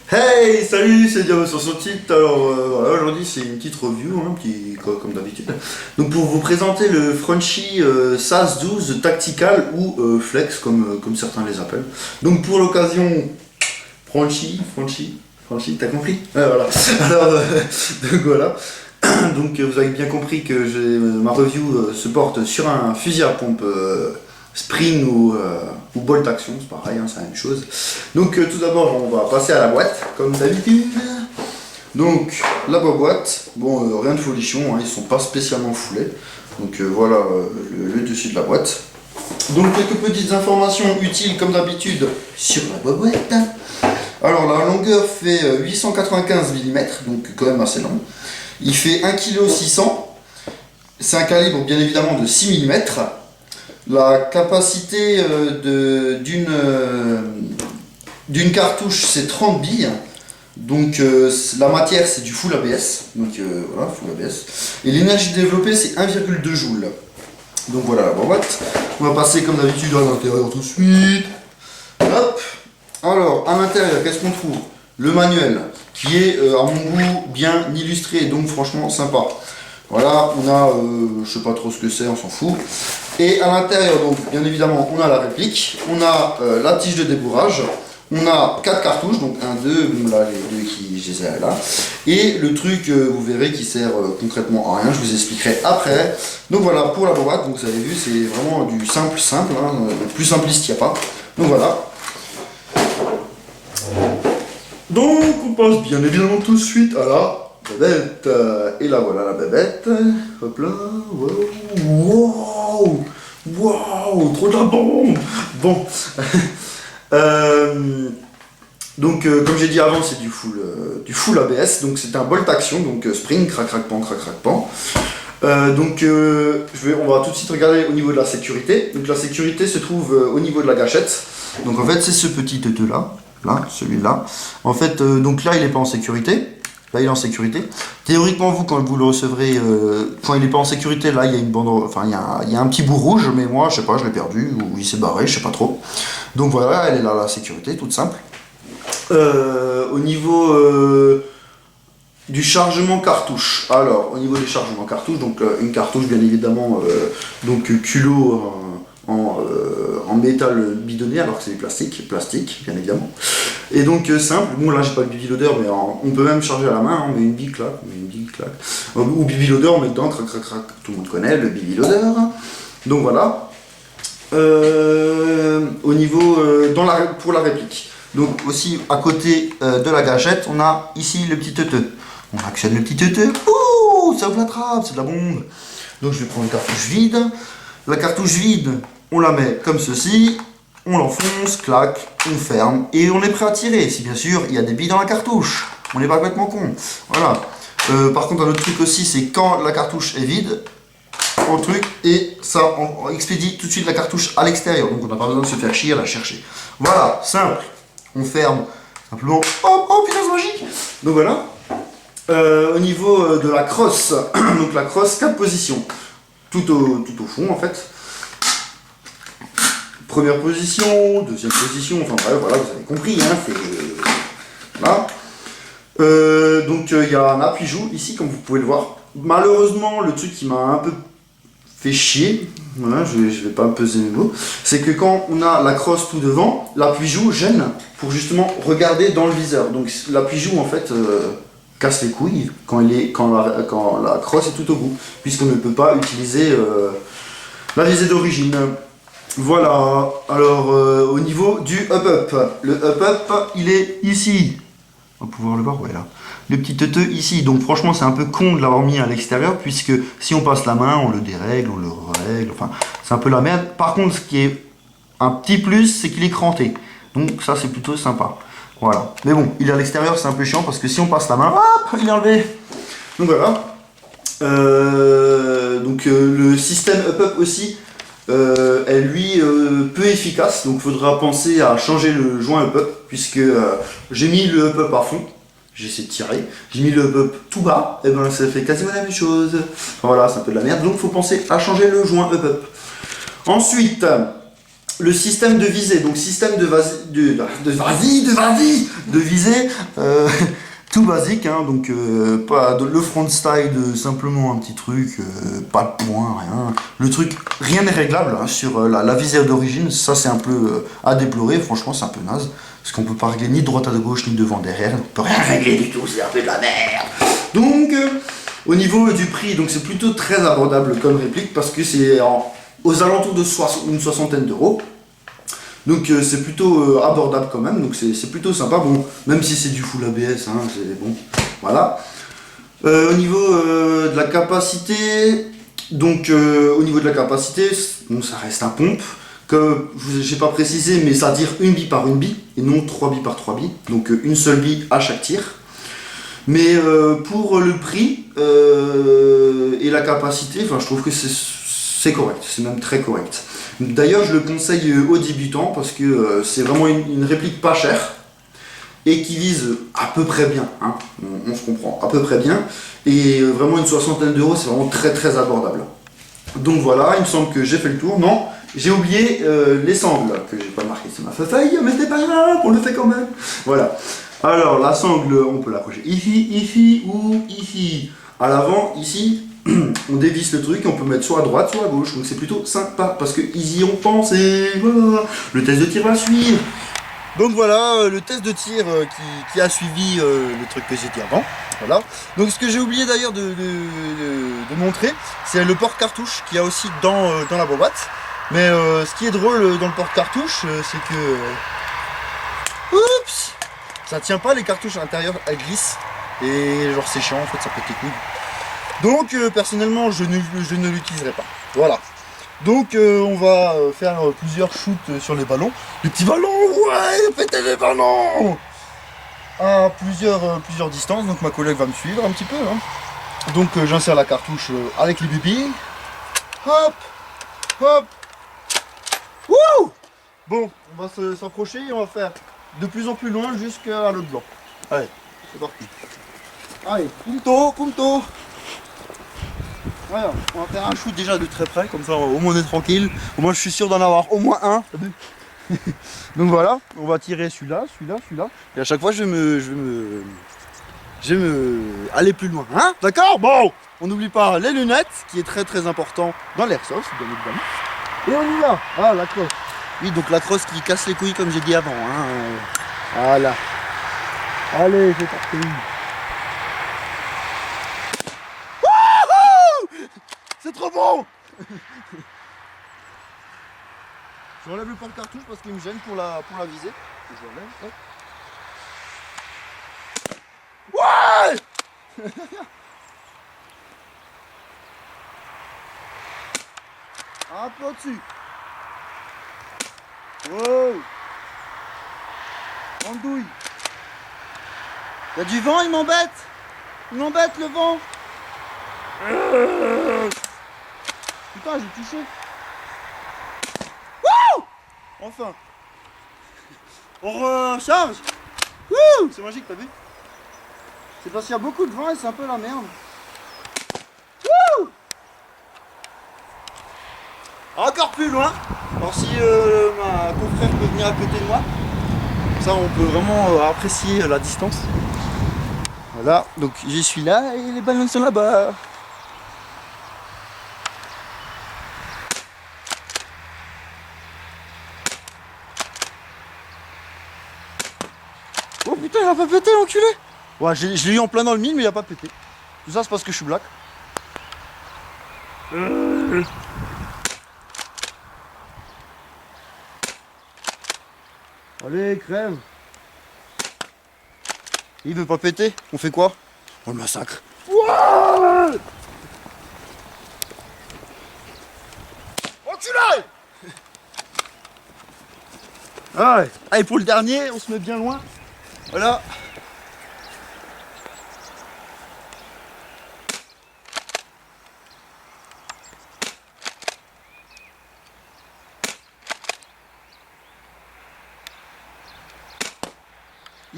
Hey, salut, c'est Diabo sur son titre. Alors voilà, aujourd'hui c'est une petite review, hein, comme d'habitude. Donc pour vous présenter le Frenchy SAS 12 Tactical ou Flex comme certains les appellent. Donc pour l'occasion, Frenchy, t'as compris? Ouais, voilà. Alors donc voilà. Donc vous avez bien compris que ma review se porte sur un fusil à pompe Spring ou Bolt Action, c'est pareil, hein, c'est la même chose. Donc tout d'abord on va passer à la boîte, comme d'habitude. Donc la boîte, bon rien de folichon, hein, ils sont pas spécialement foulés. Donc voilà le dessus de la boîte. Donc quelques petites informations utiles comme d'habitude sur la boîte. Alors la longueur fait 895 mm, donc quand même assez long. Il fait 1,6 kg. C'est un calibre bien évidemment de 6 mm. La capacité d'une cartouche c'est 30 billes. Donc la matière c'est du full ABS. Donc voilà, full ABS. Et l'énergie développée c'est 1,2 joules. Donc voilà la boîte. On va passer comme d'habitude à l'intérieur tout de suite. Hop. Alors à l'intérieur qu'est-ce qu'on trouve? Le manuel qui est à mon goût bien illustré, donc franchement sympa. Voilà, on a, je sais pas trop ce que c'est, on s'en fout. Et à l'intérieur, donc bien évidemment, on a la réplique, on a la tige de débourrage, on a 4 cartouches, donc 1, 2, là les deux qui je les ai là. Et le truc, vous verrez, qui sert concrètement à rien, je vous expliquerai après. Donc voilà, pour la boîte, donc vous avez vu, c'est vraiment du simple, hein, plus simpliste, il n'y a pas. Donc voilà. Donc on passe bien évidemment tout de suite à la bébête. Et là voilà la bébête. Hop là. Wow, wow, trop de la bombe. Bon. Donc comme j'ai dit avant, c'est du full ABS. Donc c'est un Bolt Action, donc spring, crac crac pan. Donc on va tout de suite regarder au niveau de la sécurité. Donc la sécurité se trouve au niveau de la gâchette. Donc en fait c'est ce petit teuteau là. Là, celui-là. En fait, donc là, il n'est pas en sécurité. Là, il est en sécurité. Théoriquement, vous, quand vous le recevrez, quand il n'est pas en sécurité, là, il y a une bande, enfin, il y a un petit bout rouge, mais moi, je sais pas, je l'ai perdu, ou il s'est barré, je sais pas trop. Donc voilà, elle est là, la sécurité, toute simple. Au niveau du chargement cartouche. Alors, au niveau des chargements cartouches, donc une cartouche, bien évidemment, donc culot en métal bidonné, alors que c'est du plastique bien évidemment. Et donc simple, bon là j'ai pas le BB loader, mais on peut même charger à la main, on met une big claque, ou BB loader, on met dedans, crac, tout le monde connaît le BB loader. Donc voilà. Au niveau, pour la réplique. Donc aussi à côté de la gâchette, on a ici le petit teuteux. On actionne le petit teuteux, ouh, ça ouvre la trappe, c'est de la bombe. Donc je vais prendre une cartouche vide. La cartouche vide, on la met comme ceci, on l'enfonce, clac, on ferme et on est prêt à tirer. Si bien sûr il y a des billes dans la cartouche, on n'est pas complètement con. Voilà. Par contre un autre truc aussi, c'est quand la cartouche est vide, on truc et ça on expédie tout de suite la cartouche à l'extérieur. Donc on n'a pas besoin de se faire chier à la chercher. Voilà, simple. On ferme simplement. Oh putain, magique. Donc voilà. Au niveau de la crosse, donc la crosse 4 positions. Tout au fond en fait. Première position, deuxième position, enfin bref, voilà, vous avez compris, hein, c'est... Voilà. Donc il y a un appui-joue ici, comme vous pouvez le voir. Malheureusement, le truc qui m'a un peu fait chier, voilà, je vais pas peser mes mots, c'est que quand on a la crosse tout devant, l'appui-joue gêne pour justement regarder dans le viseur. Donc l'appui-joue en fait casse les couilles quand la crosse est tout au bout, puisqu'on ne peut pas utiliser la visée d'origine. Voilà, alors au niveau du up-up, le up-up il est ici, on va pouvoir le voir, ouais là, le petit teuteux ici, donc franchement c'est un peu con de l'avoir mis à l'extérieur, puisque si on passe la main, on le dérègle, on le règle, enfin c'est un peu la merde. Par contre ce qui est un petit plus, c'est qu'il est cranté, donc ça c'est plutôt sympa, voilà. Mais bon, il est à l'extérieur, c'est un peu chiant, parce que si on passe la main, hop, il est enlevé. Donc voilà, le système up-up aussi, est lui peu efficace, donc il faudra penser à changer le joint up-up, puisque j'ai mis le up-up à fond, j'ai essayé de tirer, j'ai mis le up-up tout bas, et ben ça fait quasiment la même chose. Voilà, c'est un peu de la merde, donc il faut penser à changer le joint up-up. Ensuite, le système de visée, donc système de visée, tout basique, hein, donc pas le front slide, simplement un petit truc, pas de point, rien. Le truc, rien n'est réglable hein, sur la visée d'origine, ça c'est un peu à déplorer, franchement c'est un peu naze, parce qu'on peut pas régler ni de droite à gauche, ni devant derrière, on peut rien régler du tout, c'est un peu de la merde. Donc, au niveau du prix, donc c'est plutôt très abordable comme réplique, parce que c'est aux alentours de une soixantaine d'euros. Donc c'est plutôt abordable quand même, donc c'est plutôt sympa, bon, même si c'est du full ABS, hein, c'est bon, voilà. Au niveau de la capacité, donc bon, ça reste un pompe, comme je n'ai pas précisé, mais ça veut dire une bille par une bille, et non 3 billes par 3 billes, donc une seule bille à chaque tir. Mais pour le prix et la capacité, je trouve que c'est correct, c'est même très correct. D'ailleurs, je le conseille aux débutants parce que c'est vraiment une réplique pas chère et qui vise à peu près bien, hein, on se comprend, à peu près bien. Et vraiment une soixantaine d'euros, c'est vraiment très très abordable. Donc voilà, il me semble que j'ai fait le tour. Non, j'ai oublié les sangles que j'ai pas marqué sur ma feuille, mais c'est pas grave, on le fait quand même. Voilà. Alors la sangle, on peut l'accrocher ici ou ici. À l'avant, ici. On dévisse le truc et on peut mettre soit à droite, soit à gauche. Donc c'est plutôt sympa parce qu'ils y ont pensé. Voilà. Le test de tir va suivre. Donc voilà, le test de tir qui a suivi le truc que j'ai dit avant. Voilà. Donc ce que j'ai oublié d'ailleurs de montrer, c'est le porte-cartouche qu'il y a aussi dans la boîte. Mais ce qui est drôle dans le porte-cartouche, c'est que... Oups! Ça tient pas, les cartouches à l'intérieur, elles glissent. Et genre c'est chiant en fait, ça pète les couilles. Donc personnellement je ne l'utiliserai pas. Voilà. Donc on va faire plusieurs shoots sur les ballons. Les petits ballons, ouais, pétez les ballons à plusieurs distances. Donc ma collègue va me suivre un petit peu. Hein. Donc j'insère la cartouche avec les bébés. Hop, hop. Wouh! Bon, on va s'approcher et on va faire de plus en plus loin jusqu'à l'autre blanc. Allez, c'est parti. Allez, punto. Voilà, on va faire un shoot déjà de très près, comme ça au moins on est tranquille. Au moins je suis sûr d'en avoir au moins un. Donc voilà, on va tirer celui-là. Et à chaque fois je vais me aller plus loin. Hein? D'accord? Bon, on n'oublie pas les lunettes, qui est très très important dans l'airsoft, bien évidemment. Et on y va. Ah, la crosse. Oui, donc la crosse qui casse les couilles comme j'ai dit avant. Hein. Voilà. Allez, c'est parti. C'est trop bon. J'enlève le porte-cartouche parce qu'il me gêne pour la visée. Ouais. Un peu au-dessus. Wow. Andouille. Il y a du vent, il m'embête. Il m'embête le vent. Putain, j'ai touché. Wouh! Enfin. On recharge. Wouh! C'est magique, t'as vu? C'est parce qu'il y a beaucoup de vent et c'est un peu la merde. Wouh! Encore plus loin. Alors si ma confrère peut venir à côté de moi, ça on peut vraiment apprécier la distance. Voilà, donc j'y suis là et les ballons sont là-bas. Oh putain, il a pas pété l'enculé. Ouais, je l'ai eu en plein dans le mille, mais il a pas pété. Tout ça c'est parce que je suis black. Allez, crève. Il veut pas péter, on fait quoi? On le massacre. Ouais. Enculé. Allez. Allez, pour le dernier, on se met bien loin. Voilà.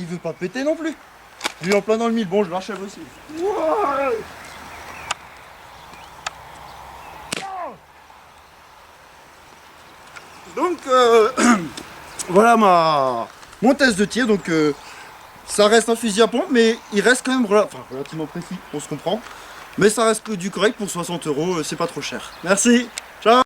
Il veut pas péter non plus. Lui en plein dans le mille, bon je l'achève aussi. Ouais. Donc voilà mon test de tir. Donc ça reste un fusil à pompe, mais il reste quand même relativement précis, on se comprend. Mais ça reste du correct pour 60 €, c'est pas trop cher. Merci.